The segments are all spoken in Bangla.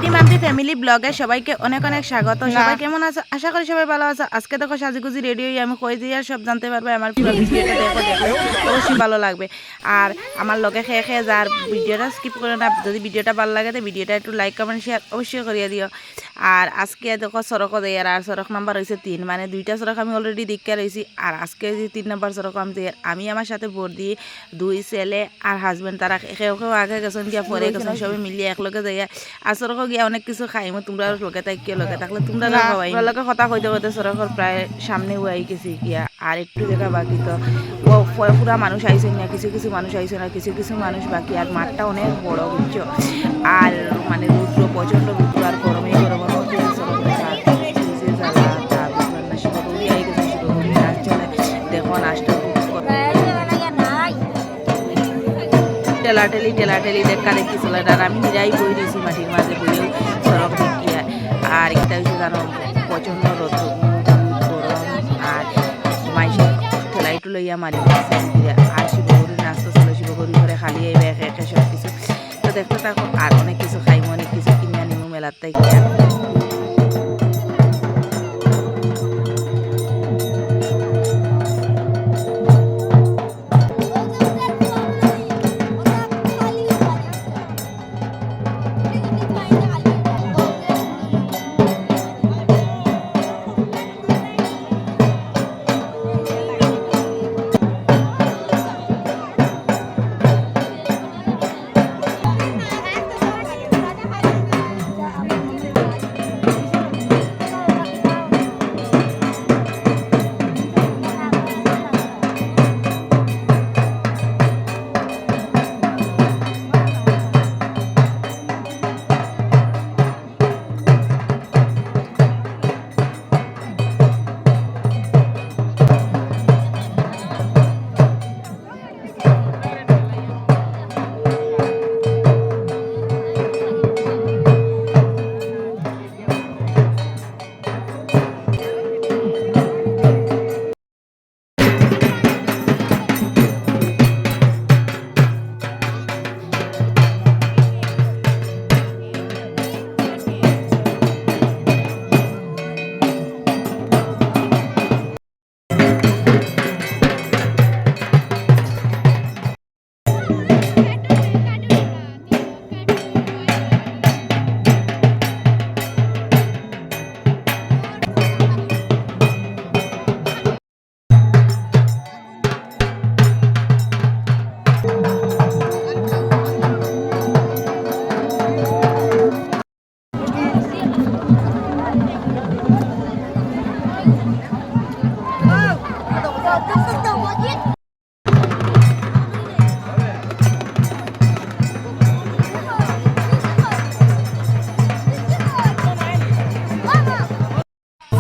সুইটি মাম্পি ফ্যামিলি ব্লগে সবাইকে অনেক অনেক স্বাগত। সবাই কেমন আছো? আশা করি সবাই ভালো আছো। আজকে দেখো সাজিগুজি রেডি হয়ে আমি কই দিয়ে সব জানতে পারবে। আমার পুরো ভিডিওটা দেখলে অবশ্যই ভালো লাগবে। আর আমার লগে খেয়ে খেয়ে যার ভিডিওটা স্কিপ করে না, যদি ভিডিওটা ভালো লাগে তো ভিডিওটা একটু লাইক কমেন্ট শেয়ার অবশ্যই করিয়ে দিও। আর আজকে দেখো সড়কও দেয় আর সড়ক নাম্বার হয়েছে 3, মানে 2টা সড়ক আমি অলরেডি দেখতে রয়েছি। আর আজকে যে 3 নম্বর সড়ক আমি আমার সাথে বোর দিয়ে 2 ছেলে আর হাজব্যান্ড, তারা কেউ কেউ আগে গেছেন গিয়া পরে গেছেন, সবাই মিলিয়ে একলগে যাই আর সড়কও গিয়া অনেক কিছু খাইমো। তোমরা লগে তাই কে লগে থাকলে তোমরা লগে কথা কইতে কইতে সড়কের প্রায় সামনে হয়ে গেছি গিয়া। আর একটু জায়গা বাকি, তো ও পুরা মানুষ আইসেন না, কিছু কিছু মানুষ আইসেন না, কিছু কিছু মানুষ বাকি। আর মাঠটা অনেক বড় বুঝছো। আর মানে রুদ্র প্রচণ্ড রুদ্র আর গরমে গরমের মধ্যে দেখো নাচটা টেলাটেলি দেখা দেখি চলে। আর আমি নিরাই বই দিয়েছি মাটির মাঝে বইয়েও সড়ক দেখিয়া। আর এটা হচ্ছে জানো প্রচণ্ড রোদ গরম। আর মাইসে ঠেলাইটু লইয়া মারি আর শিবগরুর নাচতে চলে, শিবগরু করে খালি একে একে সব কিছু তো দেখতে থাকো। আর অনেক কিছু খাইমো, অনেক কিছু কিনে আনিমো মেলার থেকে।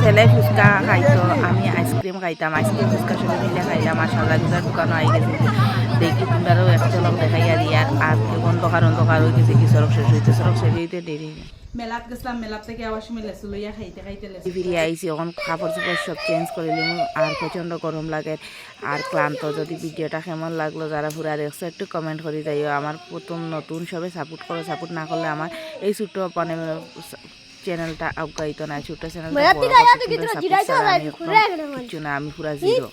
ছেলে ফুচকা খাইতো, আমি আইসক্রিম খাইতাম। আইসক্রিম ফুচকা সবাই মিলে খাইলাম। আর সাজাগুজার দোকানও আই গেছে দেখি তোমরাও এক ঝলক দেখাইয়া দিয়ার। আর অন্ধকার হয়ে গেছে কি সড়ক শেষ হইতে দেরি মেলাত গেছিলাম। মেলাত থেকে আবার সময় লেসু লইয়া খাইতে ফিরিয়ে আইসি। এখন কাপড় চোপড় সব চেঞ্জ করে নিলাম। আর প্রচণ্ড গরম লাগে আর ক্লান্ত। যদি ভিডিওটা কেমন লাগলো, যারা পুরা দেখছো একটু কমেন্ট করে যাইও। আমার প্রথম নতুন সবে সাপোর্ট করো, সাপোর্ট না করলে আমার এই ছোট্ট মানে চ্যানেলটা আগাইত না। ছোট্ট চ্যানেলটা কিছু না, আমি পুরা জিরো।